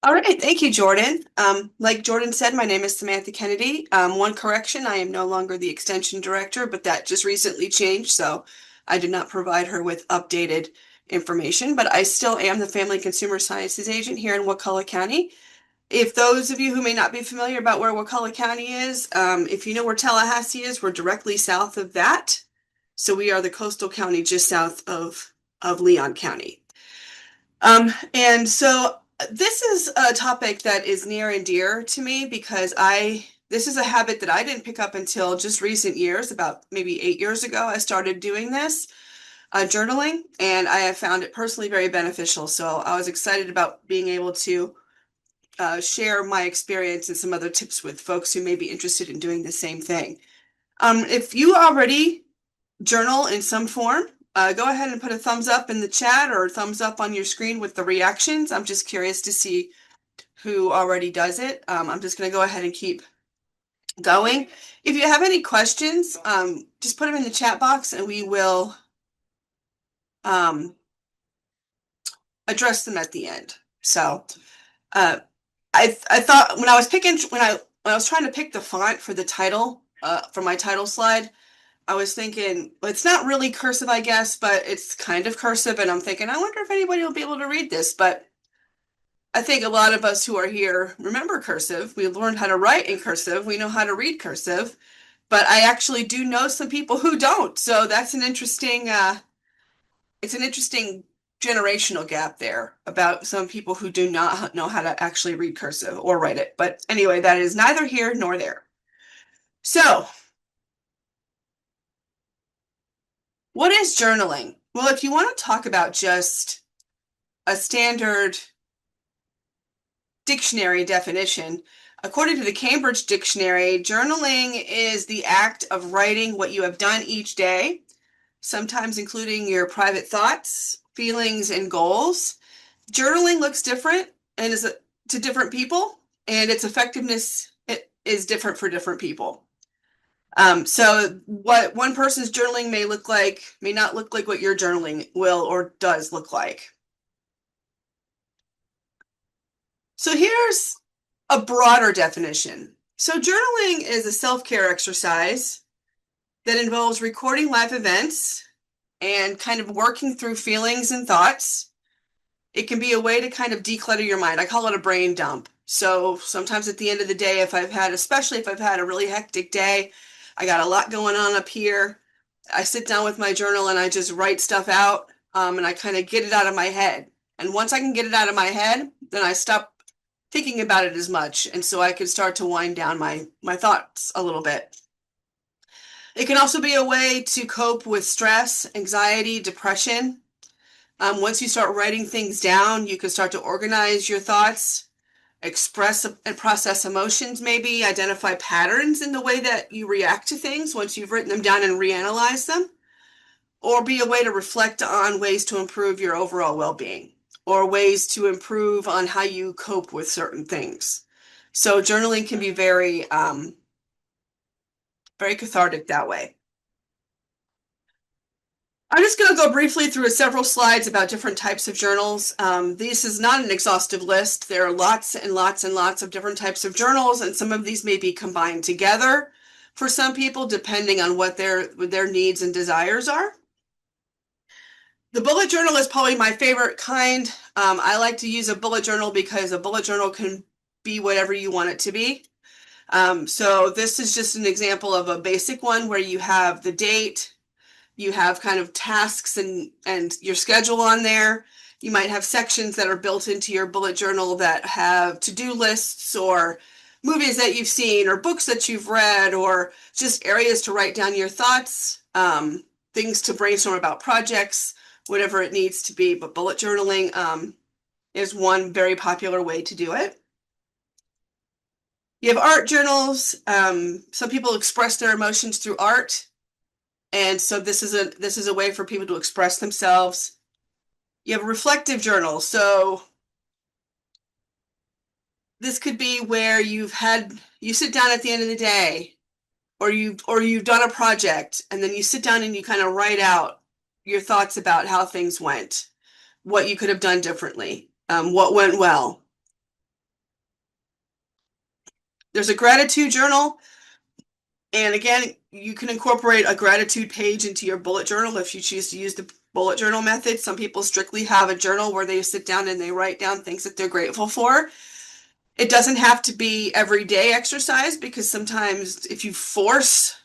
All right, thank you, Jordan. Like Jordan said, my name is Samantha Kennedy. One correction, I am no longer the extension director, but that just recently changed, so I did not provide her with updated information, but I still am the Family Consumer Sciences agent here in Wakulla County. If those of you who may not be familiar about where Wakulla County is, if you know where Tallahassee is, we're directly south of that. So we are the coastal county just south of Leon County. And so this is a topic that is near and dear to me because this is a habit that I didn't pick up until just recent years, about maybe 8 years ago. I started doing this, journaling, and I have found it personally very beneficial. So I was excited about being able to share my experience and some other tips with folks who may be interested in doing the same thing. If you already journal in some form, go ahead and put a thumbs up in the chat or a thumbs up on your screen with the reactions. I'm just curious to see who already does it. I'm just going to go ahead and keep going. If you have any questions, just put them in the chat box and we will address them at the end. So I thought when I was trying to pick the font for the title, for my title slide, I was thinking, well, it's not really cursive, I guess, but it's kind of cursive. And I'm thinking, I wonder if anybody will be able to read this. But I think a lot of us who are here remember cursive. We learned how to write in cursive. We know how to read cursive. But I actually do know some people who don't. So that's an interesting, it's an interesting generational gap there about some people who do not know how to actually read cursive or write it. But anyway, that is neither here nor there. So what is journaling? Well, if you want to talk about just a standard dictionary definition, according to the Cambridge Dictionary, journaling is the act of writing what you have done each day, sometimes including your private thoughts, feelings, and goals. Journaling looks different and is to different people, and its effectiveness is different for different people. So what one person's journaling may not look like what your journaling will or does look like. So here's a broader definition. So journaling is a self-care exercise that involves recording life events and kind of working through feelings and thoughts. It can be a way to kind of declutter your mind. I call it a brain dump. So sometimes at the end of the day, especially if I've had a really hectic day, I got a lot going on up here, I sit down with my journal and I just write stuff out, and I kind of get it out of my head. And once I can get it out of my head, then I stop thinking about it as much. And so I can start to wind down my thoughts a little bit. It can also be a way to cope with stress, anxiety, depression. Once you start writing things down, you can start to organize your thoughts, express and process emotions, maybe identify patterns in the way that you react to things once you've written them down and reanalyze them, or be a way to reflect on ways to improve your overall well-being or ways to improve on how you cope with certain things. So journaling can be very, very cathartic that way. I'm just going to go briefly through several slides about different types of journals. This is not an exhaustive list. There are lots and lots and lots of different types of journals, and some of these may be combined together for some people, depending on what their needs and desires are. The bullet journal is probably my favorite kind. I like to use a bullet journal because a bullet journal can be whatever you want it to be. So this is just an example of a basic one where you have the date, you have kind of tasks and your schedule on there. You might have sections that are built into your bullet journal that have to-do lists or movies that you've seen or books that you've read or just areas to write down your thoughts, things to brainstorm about projects, whatever it needs to be. But bullet journaling is one very popular way to do it. You have art journals. Some people express their emotions through art. And so this is a way for people to express themselves. You have a reflective journal. So this could be where you sit down at the end of the day, or you've done a project, and then you sit down and you kind of write out your thoughts about how things went, what you could have done differently, what went well. There's a gratitude journal. And again, you can incorporate a gratitude page into your bullet journal if you choose to use the bullet journal method. Some people strictly have a journal where they sit down and they write down things that they're grateful for. It doesn't have to be everyday exercise, because sometimes if you force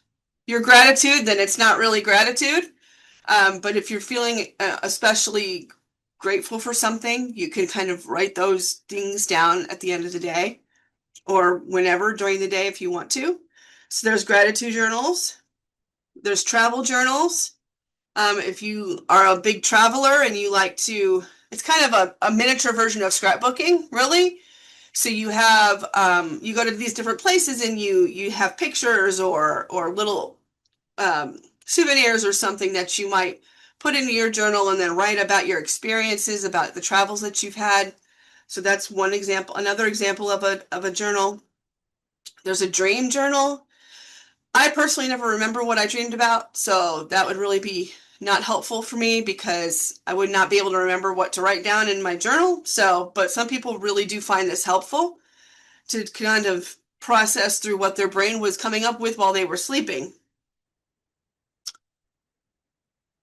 your gratitude, then it's not really gratitude. But if you're feeling especially grateful for something, you can kind of write those things down at the end of the day or whenever during the day if you want to. So there's gratitude journals. There's travel journals. If you are a big traveler and you like to, it's kind of a miniature version of scrapbooking, really. So you have you go to these different places and you have pictures or little souvenirs or something that you might put into your journal and then write about your experiences, about the travels that you've had. So that's one example. Another example of a journal. There's a dream journal. I personally never remember what I dreamed about, so that would really be not helpful for me because I would not be able to remember what to write down in my journal. So, but some people really do find this helpful to kind of process through what their brain was coming up with while they were sleeping.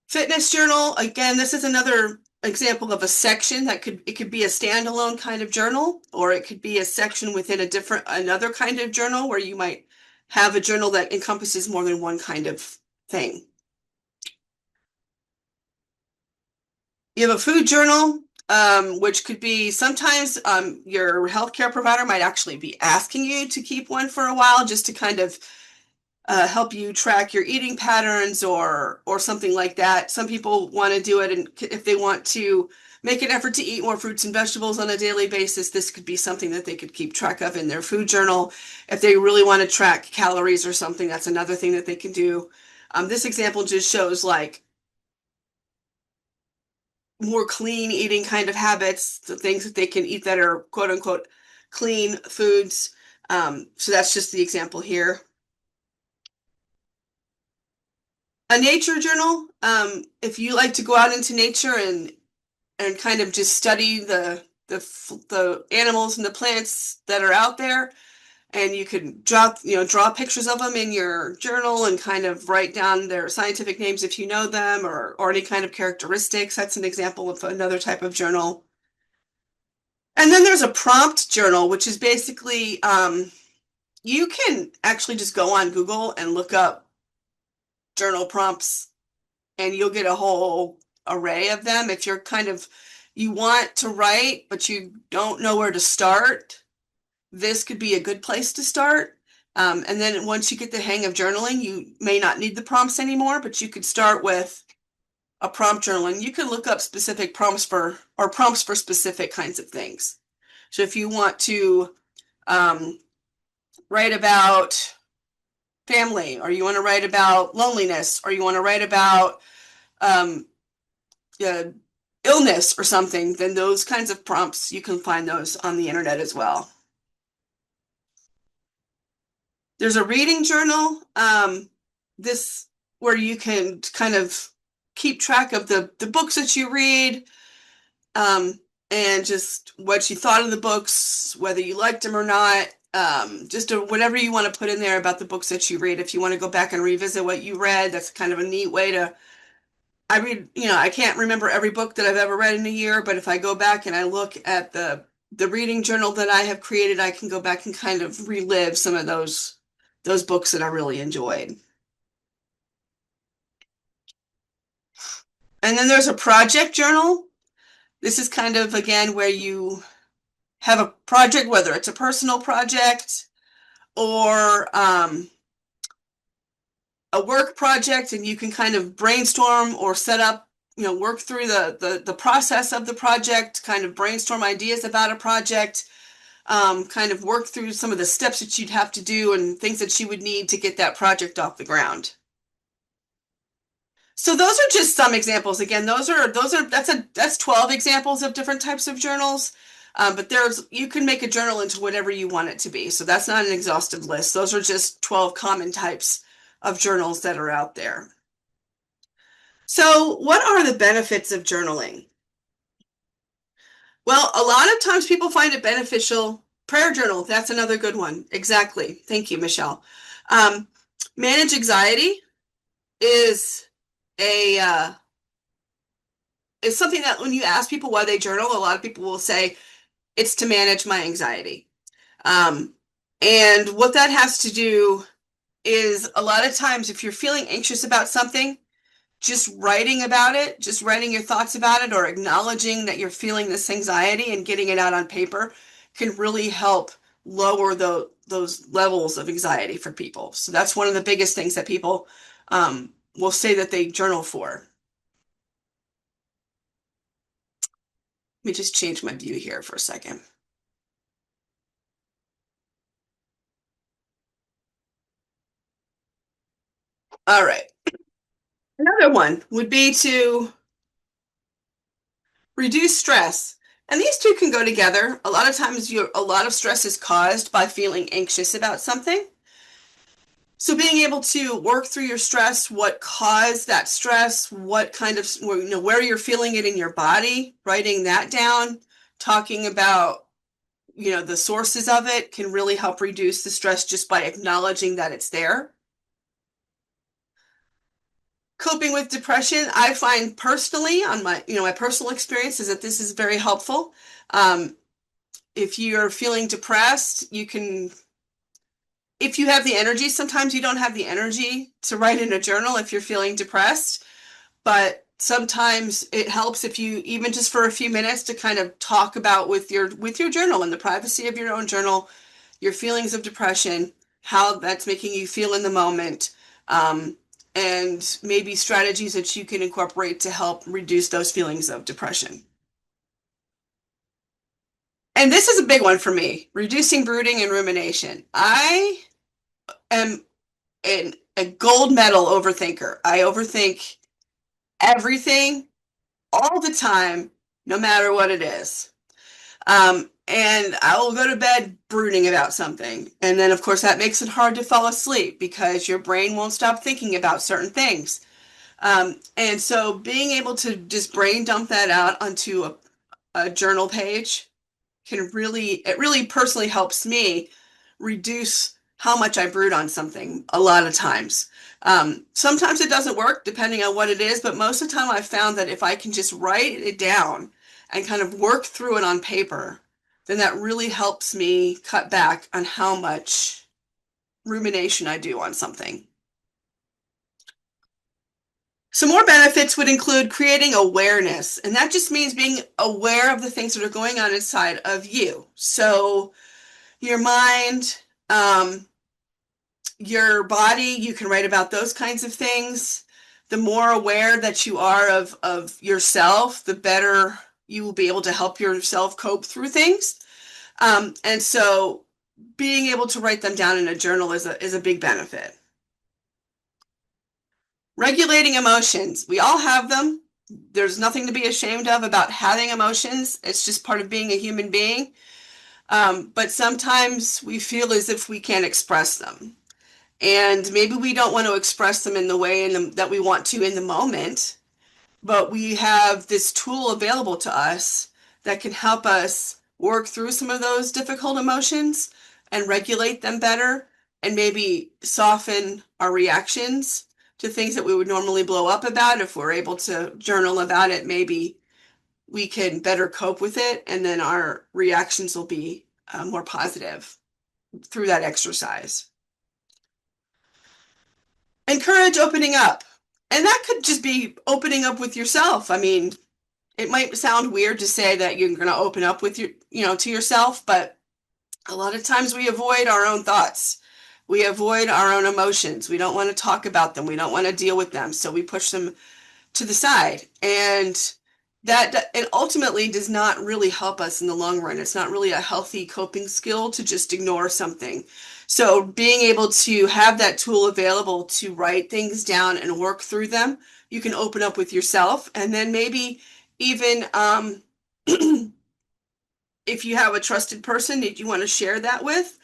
Fitness journal, again, this is another example of a section that it could be a standalone kind of journal, or it could be a section within another kind of journal where you might have a journal that encompasses more than one kind of thing. You have a food journal, which could be sometimes your healthcare provider might actually be asking you to keep one for a while just to kind of help you track your eating patterns or something like that. Some people want to do it, and if they want to make an effort to eat more fruits and vegetables on a daily basis, this could be something that they could keep track of in their food journal. If they really want to track calories or something, that's another thing that they can do. This example just shows like more clean eating kind of habits, the things that they can eat that are quote unquote clean foods. So that's just the example here. A nature journal, if you like to go out into nature and kind of just study the animals and the plants that are out there, and you can draw pictures of them in your journal and kind of write down their scientific names if you know them, or any kind of characteristics. That's an example of another type of journal. And then there's a prompt journal, which is basically you can actually just go on Google and look up journal prompts and you'll get a whole array of them. If you want to write, but you don't know where to start, this could be a good place to start. And then once you get the hang of journaling, you may not need the prompts anymore, but you could start with a prompt journal and you can look up specific prompts for specific kinds of things. So if you want to write about family, or you want to write about loneliness, or you want to write about illness or something, then those kinds of prompts, you can find those on the internet as well. There's a reading journal, this where you can kind of keep track of the books that you read, and just what you thought of the books, whether you liked them or not, just whatever you want to put in there about the books that you read. If you want to go back and revisit what you read, that's kind of a neat way to. I can't remember every book that I've ever read in a year, but if I go back and I look at the reading journal that I have created, I can go back and kind of relive some of those books that I really enjoyed. And then there's a project journal. This is kind of, again, where you have a project, whether it's a personal project or a work project, and you can kind of brainstorm or set up, work through the process of the project, kind of brainstorm ideas about a project, kind of work through some of the steps that you'd have to do and things that you would need to get that project off the ground. So those are just some examples. Again, that's 12 examples of different types of journals. But you can make a journal into whatever you want it to be. So that's not an exhaustive list. Those are just 12 common types of journals that are out there. So what are the benefits of journaling? Well, a lot of times people find it beneficial Prayer journal, that's another good one. Exactly. Thank you, Michelle. Um, manage anxiety is a is something that when you ask people why they journal, a lot of people will say it's to manage my anxiety. Um, and what that has to do is a lot of times if you're feeling anxious about something, just writing about it, just writing your thoughts about it, or acknowledging that you're feeling this anxiety and getting it out on paper can really help lower those levels of anxiety for people. So that's one of the biggest things that people will say that they journal for. Let me just change my view here for a second. All right. Another one would be to reduce stress. And these two can go together. A lot of times a lot of stress is caused by feeling anxious about something. So being able to work through your stress, what caused that stress, what kind of, where you're feeling it in your body, writing that down, talking about, the sources of it can really help reduce the stress just by acknowledging that it's there. Coping with depression, I find personally on my personal experience is that this is very helpful. If you're feeling depressed, if you have the energy, sometimes you don't have the energy to write in a journal if you're feeling depressed, but sometimes it helps if you even just for a few minutes to kind of talk about with your journal in the privacy of your own journal, your feelings of depression, how that's making you feel in the moment, and maybe strategies that you can incorporate to help reduce those feelings of depression. And this is a big one for me, reducing brooding and rumination. I am a gold medal overthinker. I overthink everything all the time, no matter what it is. And I will go to bed brooding about something. And then, of course, that makes it hard to fall asleep because your brain won't stop thinking about certain things. And so being able to just brain dump that out onto a journal page it really personally helps me reduce how much I brood on something a lot of times. Sometimes it doesn't work depending on what it is, but most of the time I've found that if I can just write it down and kind of work through it on paper, then that really helps me cut back on how much rumination I do on something. Some more benefits would include creating awareness, and that just means being aware of the things that are going on inside of you. So your mind, your body, you can write about those kinds of things. The more aware that you are of yourself, the better you will be able to help yourself cope through things. And so being able to write them down in a journal is a big benefit. Regulating emotions. We all have them. There's nothing to be ashamed of about having emotions. It's just part of being a human being. But sometimes we feel as if we can't express them. And maybe we don't want to express them in the way that we want to in the moment, but we have this tool available to us that can help us work through some of those difficult emotions and regulate them better and maybe soften our reactions to things that we would normally blow up about. If we're able to journal about it, maybe we can better cope with it, and then our reactions will be more positive through that exercise. Encourage opening up. And that could just be opening up with yourself. I mean, it might sound weird to say that you're going to open up with to yourself, but a lot of times we avoid our own thoughts. We avoid our own emotions. We don't want to talk about them. We don't want to deal with them. So we push them to the side. And that it ultimately does not really help us in the long run. It's not really a healthy coping skill to just ignore something. So being able to have that tool available to write things down and work through them, you can open up with yourself. And then maybe even if you have a trusted person that you want to share that with,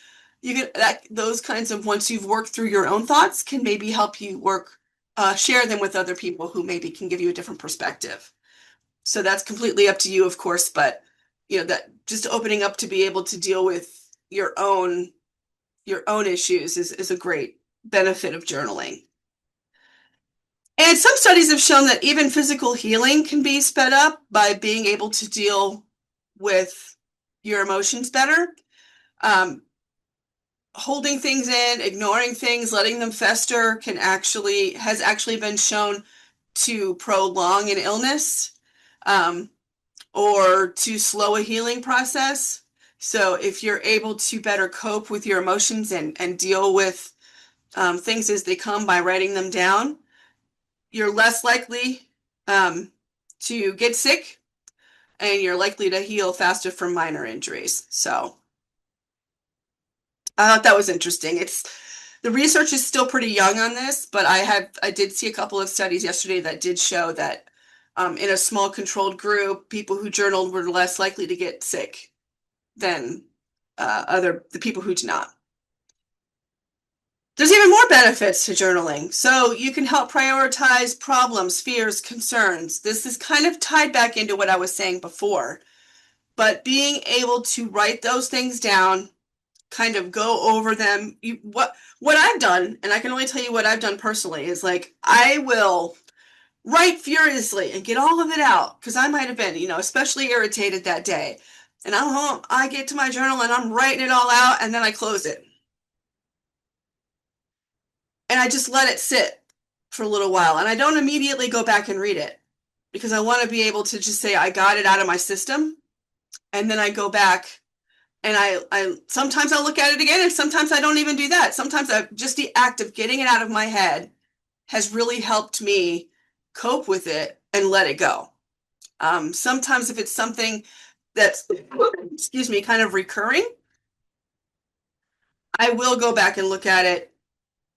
those kinds of, once you've worked through your own thoughts, can maybe help you share them with other people who maybe can give you a different perspective. So that's completely up to you, of course, but that just opening up to be able to deal with your own issues is a great benefit of journaling. And some studies have shown that even physical healing can be sped up by being able to deal with your emotions better. Holding things in, ignoring things, letting them fester has actually been shown to prolong an illness, or to slow a healing process. So if you're able to better cope with your emotions and deal with things as they come by writing them down, you're less likely to get sick, and you're likely to heal faster from minor injuries. So I thought that was interesting. The research is still pretty young on this, but I did see a couple of studies yesterday that did show that in a small controlled group, people who journaled were less likely to get sick than the people who did not. There's even more benefits to journaling. So you can help prioritize problems, fears, concerns. This is kind of tied back into what I was saying before, but being able to write those things down, kind of go over them. What I've done, and I can only tell you what I've done personally, is like I will write furiously and get all of it out because I might have been, especially irritated that day. And I'm home, I get to my journal and I'm writing it all out, and then I close it. And I just let it sit for a little while, and I don't immediately go back and read it because I want to be able to just say I got it out of my system, and then I go back and I sometimes I'll look at it again, and sometimes I don't even do that. Sometimes just the act of getting it out of my head has really helped me cope with it and let it go. Sometimes if it's something that's, excuse me, kind of recurring, I will go back and look at it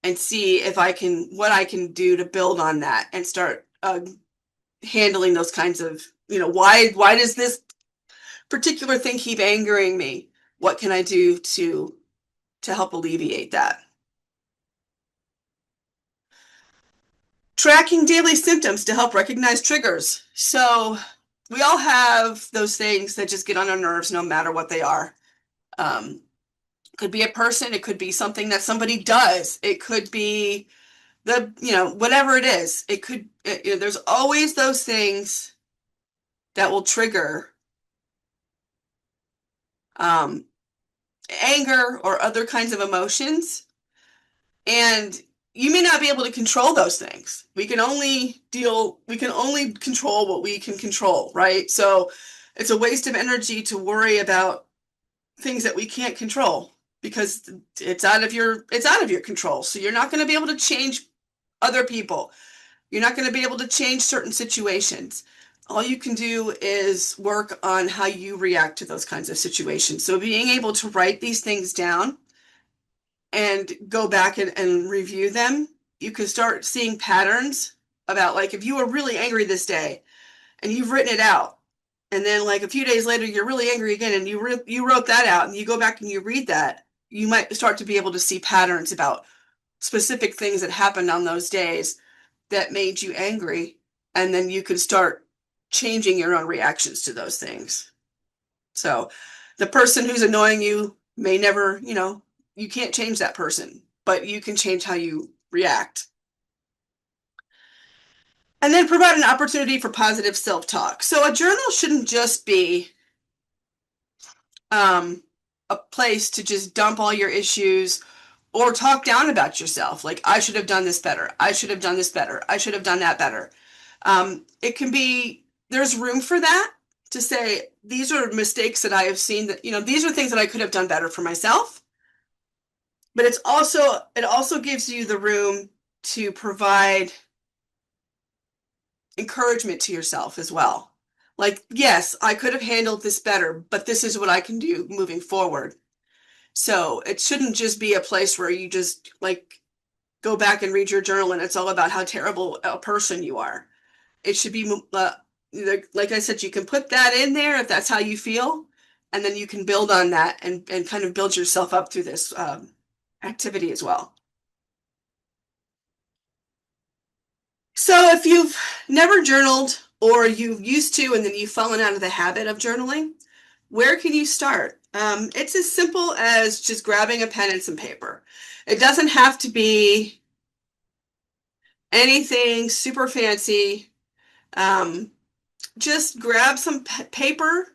and see what I can do to build on that and start handling those kinds of, why does this particular thing keep angering me? What can I do to help alleviate that? Tracking daily symptoms to help recognize triggers. So we all have those things that just get on our nerves no matter what they are. Could be a person, it could be something that somebody does, it could be whatever it is. There's always those things that will trigger anger or other kinds of emotions. And you may not be able to control those things. We can only control what we can control, right? So it's a waste of energy to worry about things that we can't control because it's out of your control. So you're not going to be able to change other people. You're not going to be able to change certain situations. All you can do is work on how you react to those kinds of situations. So being able to write these things down and go back and review them, you can start seeing patterns about, like, if you were really angry this day and you've written it out, and then like a few days later you're really angry again and you wrote that out, and you go back and you read that, you might start to be able to see patterns about specific things that happened on those days that made you angry, and then you could start changing your own reactions to those things. So the person who's annoying you may never, you can't change that person, but you can change how you react. And then provide an opportunity for positive self-talk. So a journal shouldn't just be a place to just dump all your issues or talk down about yourself. Like, I should have done this better. I should have done this better. I should have done that better. It can be, there's room for that, to say, these are mistakes that I have seen, that, these are things that I could have done better for myself. But it also gives you the room to provide encouragement to yourself as well. Like, yes, I could have handled this better, but this is what I can do moving forward. So it shouldn't just be a place where you just like go back and read your journal and it's all about how terrible a person you are. It should be, like I said, you can put that in there if that's how you feel, and then you can build on that and kind of build yourself up through this activity as well. So if you've never journaled, or you used to and then you've fallen out of the habit of journaling, where can you start? It's as simple as just grabbing a pen and some paper. It doesn't have to be anything super fancy. Um, just grab some paper.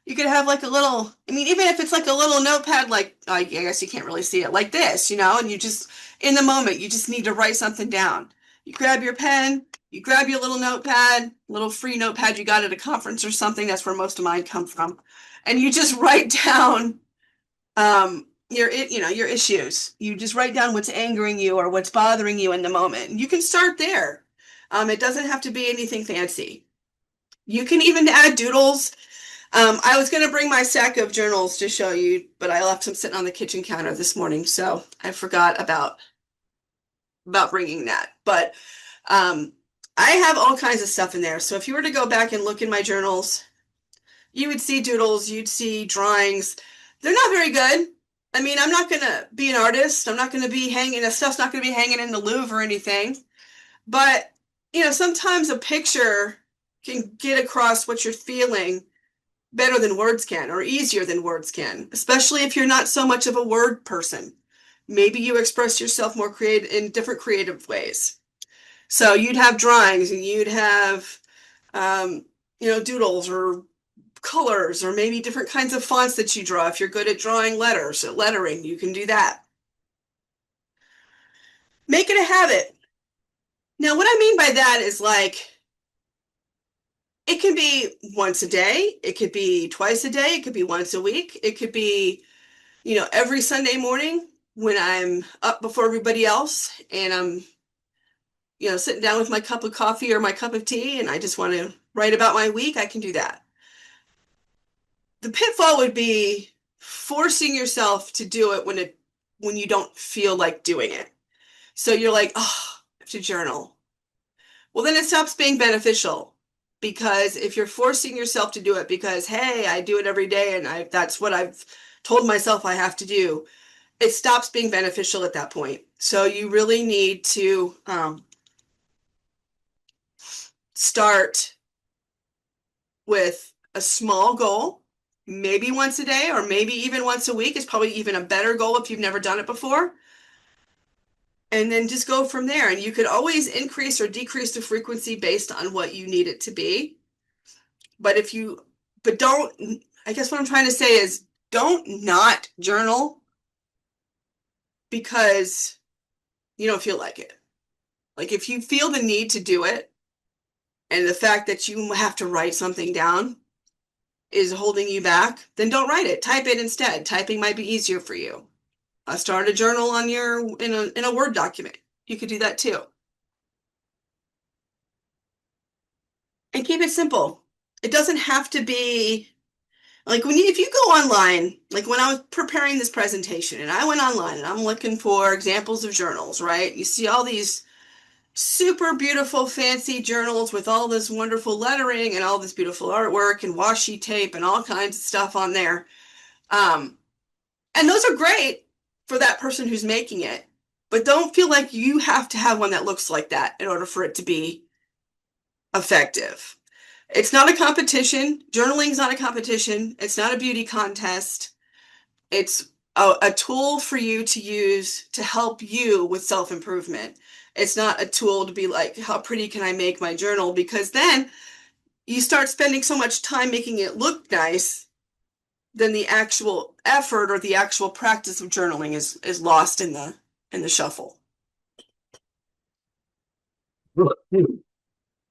You could have like a little, I mean, even if it's like a little notepad, like I guess you can't really see it like this, and you just, in the moment, you just need to write something down. You grab your pen, you grab your little notepad, little free notepad you got at a conference or something. That's where most of mine come from. And you just write down your issues. You just write down what's angering you or what's bothering you in the moment. You can start there. It doesn't have to be anything fancy. You can even add doodles. I was going to bring my stack of journals to show you, but I left them sitting on the kitchen counter this morning, so I forgot about bringing that. But um, I have all kinds of stuff in there. So if you were to go back and look in my journals, you would see doodles, you'd see drawings. They're not very good. I mean, I'm not going to be an artist. I'm not going to be hanging, the stuff's not going to be hanging in the Louvre or anything. But, sometimes a picture can get across what you're feeling better than words can, or easier than words can, especially if you're not so much of a word person. Maybe you express yourself more creative in different creative ways. So you'd have drawings and you'd have, doodles or colors, or maybe different kinds of fonts that you draw. If you're good at drawing letters, at lettering, you can do that. Make it a habit. Now, what I mean by that is like, it can be once a day, it could be twice a day, it could be once a week, it could be, every Sunday morning when I'm up before everybody else and I'm, sitting down with my cup of coffee or my cup of tea and I just want to write about my week, I can do that. The pitfall would be forcing yourself to do it when you don't feel like doing it. So you're like, oh, I have to journal. Well, then it stops being beneficial, because if you're forcing yourself to do it because, hey, I do it every day and that's what I've told myself I have to do, it stops being beneficial at that point. So you really need to start with a small goal, maybe once a day or maybe even once a week is probably even a better goal if you've never done it before. And then just go from there. And you could always increase or decrease the frequency based on what you need it to be. But don't, I guess what I'm trying to say is don't not journal because you don't feel like it. Like if you feel the need to do it and the fact that you have to write something down is holding you back, then don't write it. Type it instead. Typing might be easier for you. Start a journal on in a Word document. You could do that too. And keep it simple. It doesn't have to be like if you go online, like when I was preparing this presentation and I went online and I'm looking for examples of journals, right? You see all these super beautiful fancy journals with all this wonderful lettering and all this beautiful artwork and washi tape and all kinds of stuff on there. And those are great for that person who's making it, but don't feel like you have to have one that looks like that in order for it to be effective. It's not a competition. Journaling is not a competition. It's not a beauty contest. It's a tool for you to use to help you with self-improvement. It's not a tool to be like, how pretty can I make my journal? Because then you start spending so much time making it look nice, then the actual effort or the actual practice of journaling is lost in the shuffle.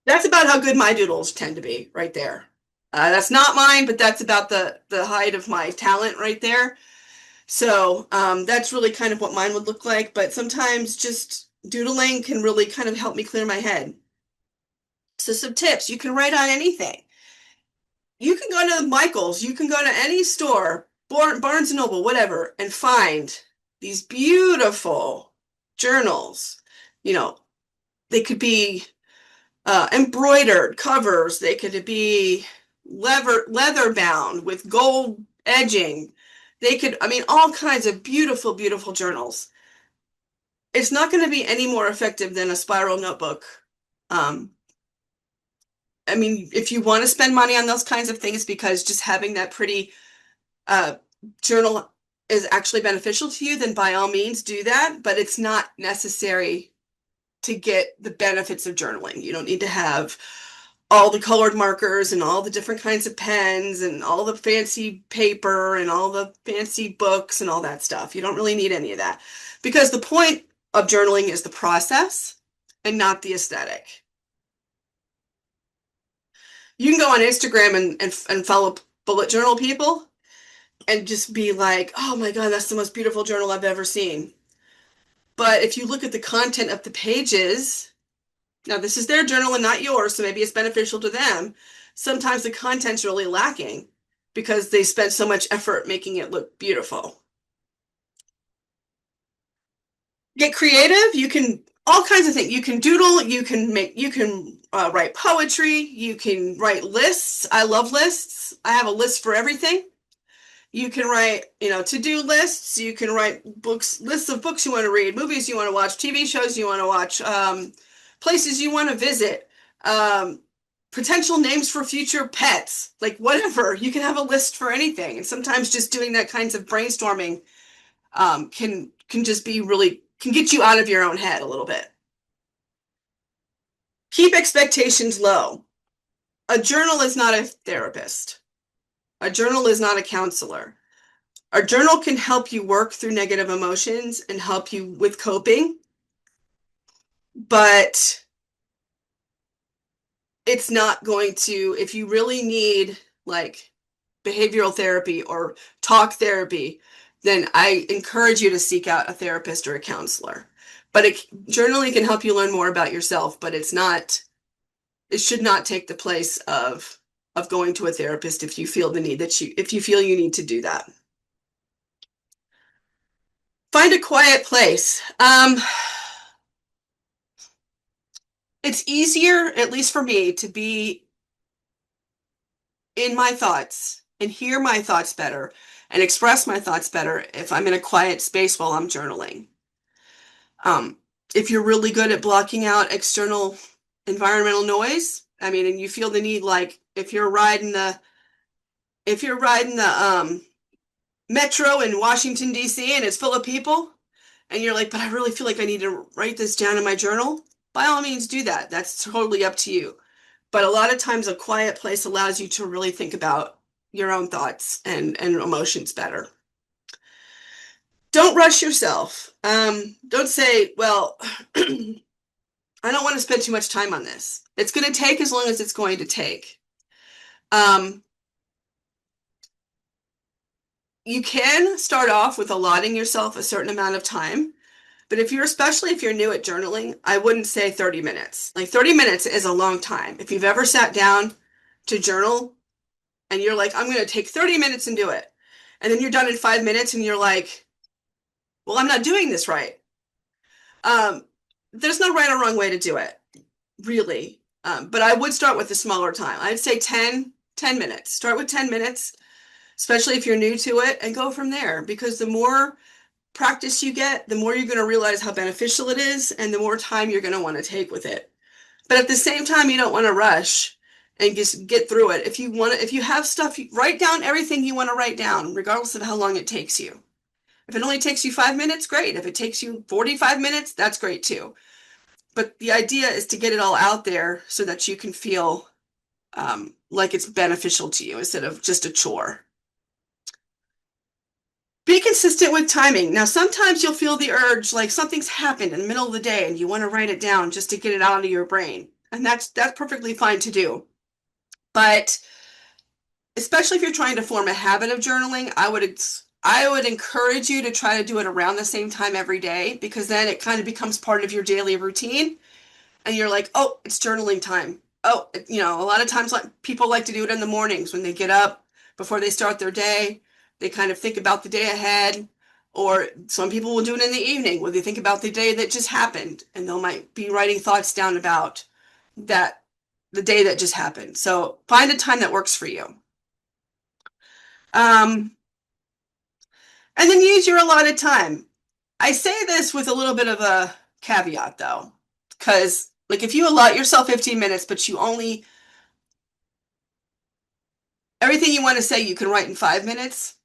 That's about how good my doodles tend to be right there. That's not mine, but that's about the height of my talent right there. So that's really kind of what mine would look like. But sometimes just doodling can really kind of help me clear my head. So some tips, you can write on anything. You can go to Michael's, you can go to any store, Barnes and Noble, whatever, and find these beautiful journals. They could be embroidered covers. They could be leather bound with gold edging. All kinds of beautiful, beautiful journals. It's not going to be any more effective than a spiral notebook. If you want to spend money on those kinds of things, because just having that pretty journal is actually beneficial to you, then by all means do that, but it's not necessary to get the benefits of journaling. You don't need to have all the colored markers and all the different kinds of pens and all the fancy paper and all the fancy books and all that stuff. You don't really need any of that because the point of journaling is the process and not the aesthetic. You can go on Instagram and follow bullet journal people and just be like, oh my God, that's the most beautiful journal I've ever seen. But if you look at the content of the pages, now this is their journal and not yours, so maybe it's beneficial to them. Sometimes the content's really lacking because they spent so much effort making it look beautiful. Get creative. You can all kinds of things. You can doodle. You can write poetry. You can write lists. I love lists. I have a list for everything. You can write, to-do lists. You can write lists of books you want to read, movies you want to watch, TV shows you want to watch, places you want to visit, potential names for future pets, like whatever. You can have a list for anything. And sometimes just doing that kinds of brainstorming can just be really, can get you out of your own head a little bit. Keep expectations low. A journal is not a therapist. A journal is not a counselor. A journal can help you work through negative emotions and help you with coping, but it's not going to, if you really need like behavioral therapy or talk therapy, then I encourage you to seek out a therapist or a counselor. But journaling can help you learn more about yourself, but it should not take the place of going to a therapist if you feel if you feel you need to do that. Find a quiet place. It's easier, at least for me, to be in my thoughts and hear my thoughts better and express my thoughts better if I'm in a quiet space while I'm journaling. If you're really good at blocking out external environmental noise, I mean, and you feel the need, like if you're riding the metro in Washington, D.C. and it's full of people, and you're like, but I really feel like I need to write this down in my journal, by all means do that. That's totally up to you. But a lot of times a quiet place allows you to really think about your own thoughts and emotions better. Don't rush yourself. Don't say, well, I don't want to spend too much time on this. It's going to take as long as it's going to take. You can start off with allotting yourself a certain amount of time, but especially if you're new at journaling, I wouldn't say 30 minutes. Like 30 minutes is a long time. If you've ever sat down to journal and you're like, I'm going to take 30 minutes and do it, and then you're done in 5 minutes and you're like, well, I'm not doing this right. There's no right or wrong way to do it, really. But I would start with a smaller time. I'd say 10 minutes. Start with 10 minutes, especially if you're new to it, and go from there, because the more practice you get, the more you're going to realize how beneficial it is and the more time you're going to want to take with it. But at the same time, you don't want to rush and just get through it. If you have stuff, write down everything you want to write down, regardless of how long it takes you. If it only takes you 5 minutes, great. If it takes you 45 minutes, that's great too. But the idea is to get it all out there so that you can feel like it's beneficial to you instead of just a chore. Be consistent with timing. Now, sometimes you'll feel the urge, like something's happened in the middle of the day and you want to write it down just to get it out of your brain. And that's perfectly fine to do. But especially if you're trying to form a habit of journaling, I would encourage you to try to do it around the same time every day, because then it kind of becomes part of your daily routine and you're like, oh, it's journaling time. Oh, a lot of times people like to do it in the mornings when they get up before they start their day. They kind of think about the day ahead, or some people will do it in the evening where they think about the day that just happened and they might be writing thoughts down about the day that just happened. So find a time that works for you. And then use your allotted time. I say this with a little bit of a caveat though, because like if you allot yourself 15 minutes, but everything you want to say you can write in 5 minutes,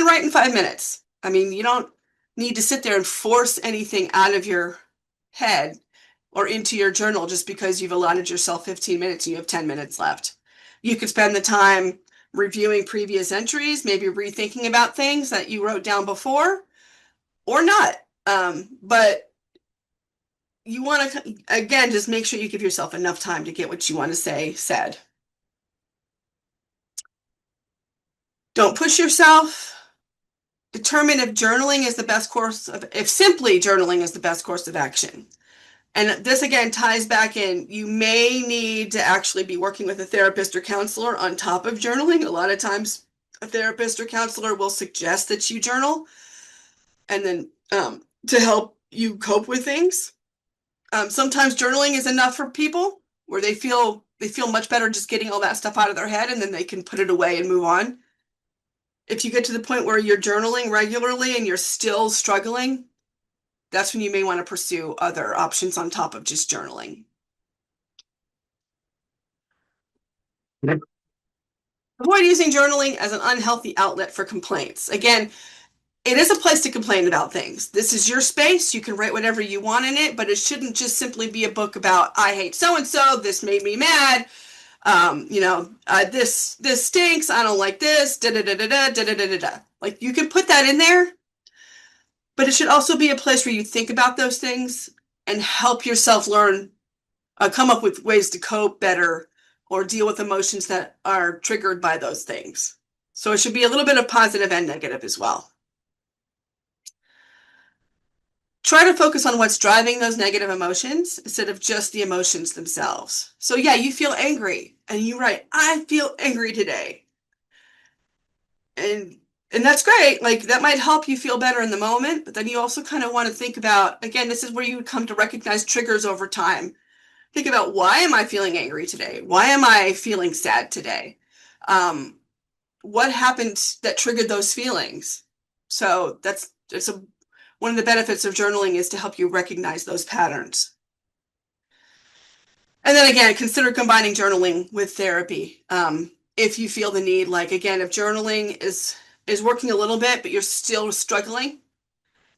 write in 5 minutes. I mean, you don't need to sit there and force anything out of your head or into your journal just because you've allotted yourself 15 minutes and you have 10 minutes left. You could spend the time reviewing previous entries, maybe rethinking about things that you wrote down before, or not. But you want to, again, just make sure you give yourself enough time to get what you want to say said. Don't push yourself. Determine if journaling is the best course of, if simply journaling is the best course of action. And this again ties back in, you may need to actually be working with a therapist or counselor on top of journaling. A lot of times a therapist or counselor will suggest that you journal and then to help you cope with things. Sometimes journaling is enough for people where they feel much better just getting all that stuff out of their head and then they can put it away and move on. If you get to the point where you're journaling regularly and you're still struggling, that's when you may want to pursue other options on top of just journaling. Avoid using journaling as an unhealthy outlet for complaints. Again, it is a place to complain about things. This is your space. You can write whatever you want in it, but it shouldn't just simply be a book about, I hate so-and-so, this made me mad, this stinks, I don't like this, da-da-da-da-da, da-da-da-da-da. Like, you can put that in there, but it should also be a place where you think about those things and help yourself learn, come up with ways to cope better or deal with emotions that are triggered by those things. So it should be a little bit of positive and negative as well. Try to focus on what's driving those negative emotions instead of just the emotions themselves. So yeah, you feel angry and you write, I feel angry today. And that's great. Like, that might help you feel better in the moment, but then you also kind of want to think about, again, this is where you would come to recognize triggers over time. Think about, why am I feeling angry today? Why am I feeling sad today? What happened that triggered those feelings? So one of the benefits of journaling is to help you recognize those patterns. And then again, consider combining journaling with therapy. If you feel the need, like, again, if journaling is working a little bit, but you're still struggling,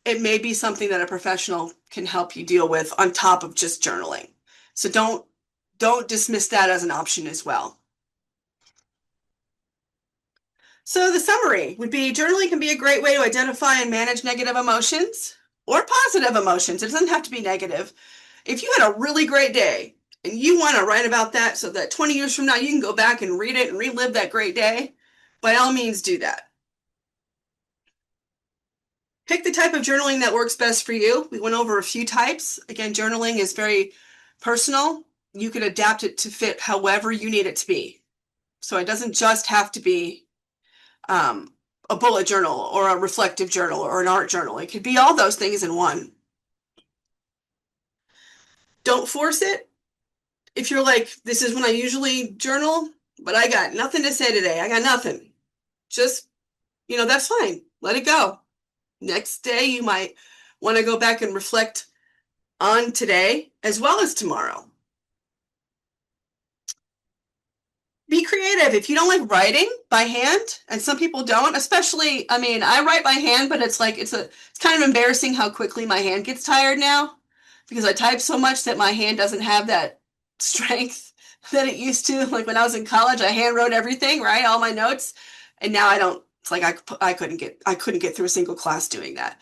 it may be something that a professional can help you deal with on top of just journaling. So don't dismiss that as an option as well. So the summary would be, journaling can be a great way to identify and manage negative emotions or positive emotions. It doesn't have to be negative. If you had a really great day and you want to write about that so that 20 years from now you can go back and read it and relive that great day, by all means do that. Pick the type of journaling that works best for you. We went over a few types. Again, journaling is very personal. You can adapt it to fit however you need it to be. So it doesn't just have to be a bullet journal or a reflective journal or an art journal. It could be all those things in one. Don't force it. If you're like, this is when I usually journal, but I got nothing to say today, I got nothing, just, that's fine. Let it go. Next day, you might want to go back and reflect on today as well as tomorrow. Be creative. If you don't like writing by hand, and some people don't, especially, I mean, I write by hand, but it's like, it's kind of embarrassing how quickly my hand gets tired now, because I type so much that my hand doesn't have that strength that it used to. Like, when I was in college, I hand wrote everything, right? All my notes. And now I don't. It's like I couldn't get through a single class doing that.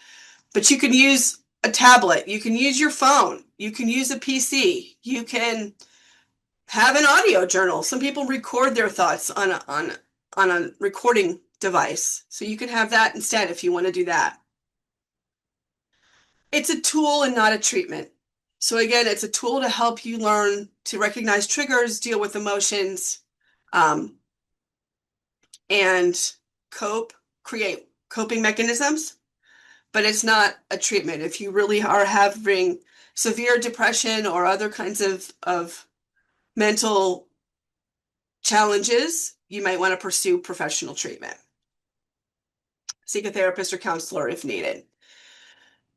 But you can use a tablet, you can use your phone, you can use a PC, you can have an audio journal. Some people record their thoughts on a recording device. So you can have that instead if you want to do that. It's a tool and not a treatment. So again, it's a tool to help you learn to recognize triggers, deal with emotions, and create coping mechanisms, but it's not a treatment. If you really are having severe depression or other kinds of mental challenges, you might want to pursue professional treatment. Seek a therapist or counselor if needed.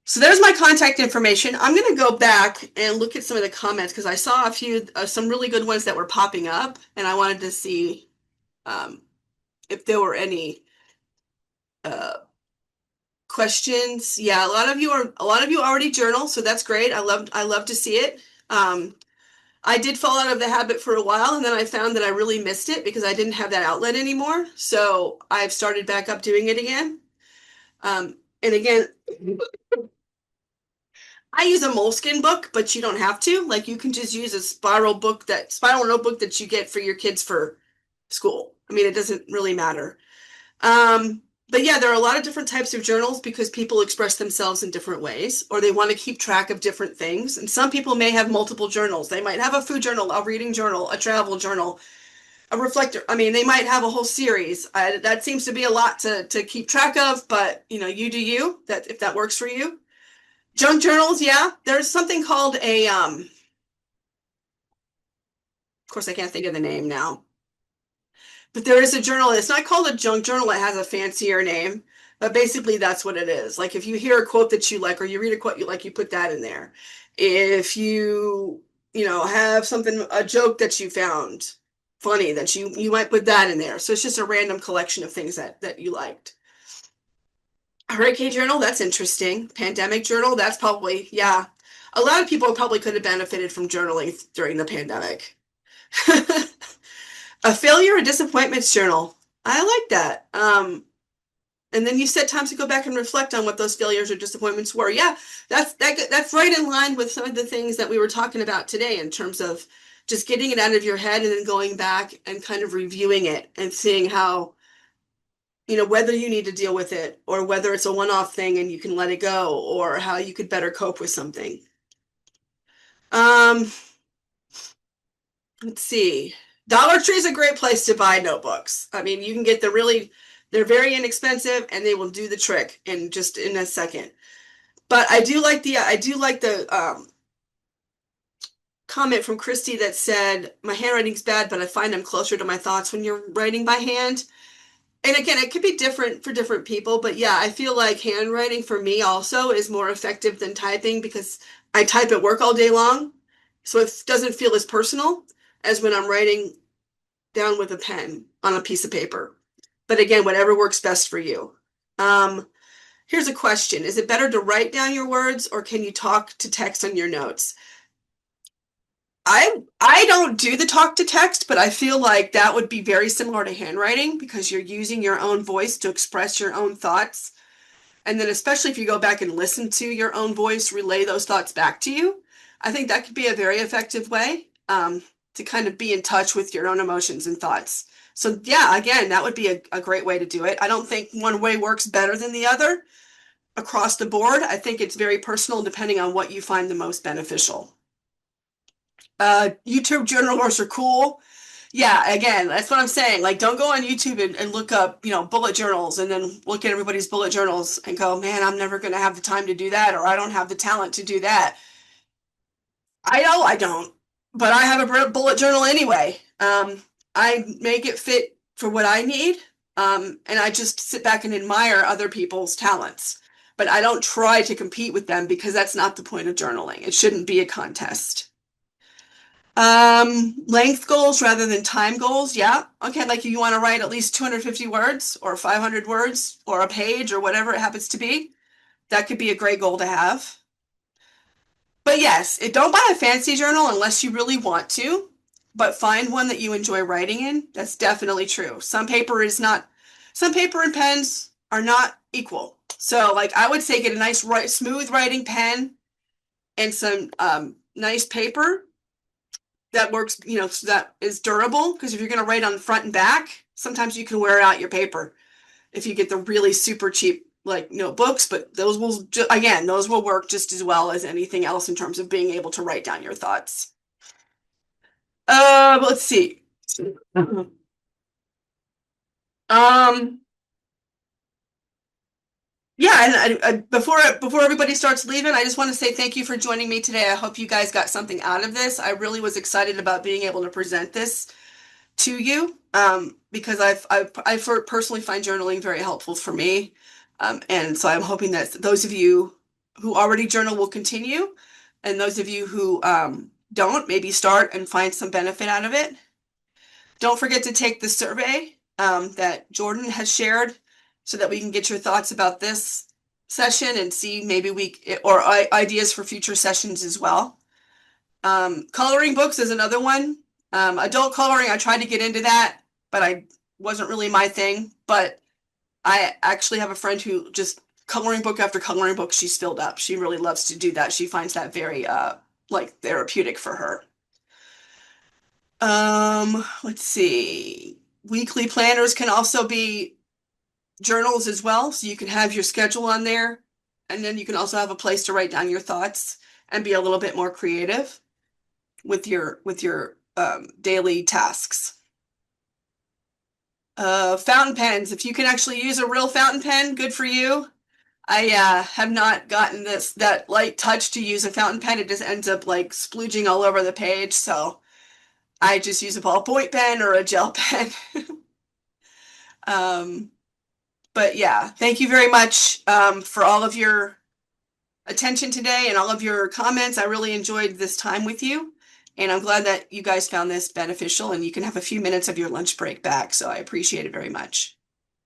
So there's my contact information. I'm going to go back and look at some of the comments because I saw some really good ones that were popping up, and I wanted to see if there were any questions. Yeah, a lot of you already journal, so that's great. I love to see it. Um, I did fall out of the habit for a while, and then I found that I really missed it because I didn't have that outlet anymore. So I've started back up doing it again. And again, I use a Moleskine book, but you don't have to. Like you can just use a spiral notebook that you get for your kids for school. I mean, it doesn't really matter. Um, but yeah, there are a lot of different types of journals because people express themselves in different ways, or they want to keep track of different things. And some people may have multiple journals. They might have a food journal, a reading journal, a travel journal, a reflector. I mean, they might have a whole series. That seems to be a lot to keep track of, but you know, you do you. That if that works for you. Junk journals, yeah. There's something called of course, I can't think of the name now. But there is a journal. It's not called a junk journal. It has a fancier name. But basically, that's what it is. Like if you hear a quote that you like, or you read a quote you like, you put that in there. If you know, have something, a joke that you found funny, that you might put that in there. So it's just a random collection of things that you liked. Hurricane journal, that's interesting. Pandemic journal, that's probably, yeah. A lot of people probably could have benefited from journaling during the pandemic. A failure or disappointments journal. I like that. And then you set times to go back and reflect on what those failures or disappointments were. Yeah, that's right in line with some of the things that we were talking about today in terms of just getting it out of your head and then going back and kind of reviewing it and seeing how, you know, whether you need to deal with it or whether it's a one-off thing and you can let it go or how you could better cope with something. Um, let's see. Dollar Tree is a great place to buy notebooks. I mean, you can get they're very inexpensive and they will do the trick in just in a second. But I do like the comment from Christy that said, my handwriting's bad, but I find I'm closer to my thoughts when you're writing by hand. And again, it could be different for different people, but yeah, I feel like handwriting for me also is more effective than typing because I type at work all day long. So it doesn't feel as personal as when I'm writing down with a pen on a piece of paper. But again, whatever works best for you. Um, Here's a question. Is it better to write down your words or can you talk to text on your notes? I don't do the talk to text, but I feel like that would be very similar to handwriting because you're using your own voice to express your own thoughts. And then especially if you go back and listen to your own voice relay those thoughts back to you, I think that could be a very effective way to kind of be in touch with your own emotions and thoughts. So yeah, again, that would be a great way to do it. I don't think one way works better than the other across the board. I think it's very personal depending on what you find the most beneficial. YouTube journalers are cool. Yeah, again, that's what I'm saying. Like, don't go on YouTube and look up, you know, bullet journals and then look at everybody's bullet journals and go, man, I'm never going to have the time to do that, or I don't have the talent to do that. I know I don't, but I have a bullet journal anyway. I make it fit for what I need, and I just sit back and admire other people's talents. But I don't try to compete with them because that's not the point of journaling. It shouldn't be a contest. Length goals rather than time goals. Yeah. Okay. Like you want to write at least 250 words or 500 words or a page or whatever it happens to be. That could be a great goal to have. But yes, don't buy a fancy journal unless you really want to, but find one that you enjoy writing in. That's definitely true. Some paper and pens are not equal. So like I would say get a nice smooth writing pen and some nice paper that works, you know, so that is durable. Because if you're going to write on the front and back, sometimes you can wear out your paper if you get the really super cheap like notebooks. But those will work just as well as anything else in terms of being able to write down your thoughts. Let's see. Um, yeah, and before everybody starts leaving, I just want to say thank you for joining me today. I hope you guys got something out of this. I really was excited about being able to present this to you because I personally find journaling very helpful for me. And so I'm hoping that those of you who already journal will continue, and those of you who don't, maybe start and find some benefit out of it. Don't forget to take the survey that Jordan has shared so that we can get your thoughts about this session and see maybe ideas for future sessions as well. Coloring books is another one. Adult coloring, I tried to get into that, but I wasn't really my thing. But I actually have a friend who just coloring book after coloring book she's filled up. She really loves to do that. She finds that very like therapeutic for her. Let's see. Weekly planners can also be journals as well, so you can have your schedule on there, and then you can also have a place to write down your thoughts and be a little bit more creative with your daily tasks. Fountain pens. If you can actually use a real fountain pen, good for you. I have not gotten that light touch to use a fountain pen. It just ends up like splooging all over the page. So I just use a ballpoint pen or a gel pen. um, but yeah, thank you very much for all of your attention today and all of your comments. I really enjoyed this time with you. And I'm glad that you guys found this beneficial and you can have a few minutes of your lunch break back. So I appreciate it very much.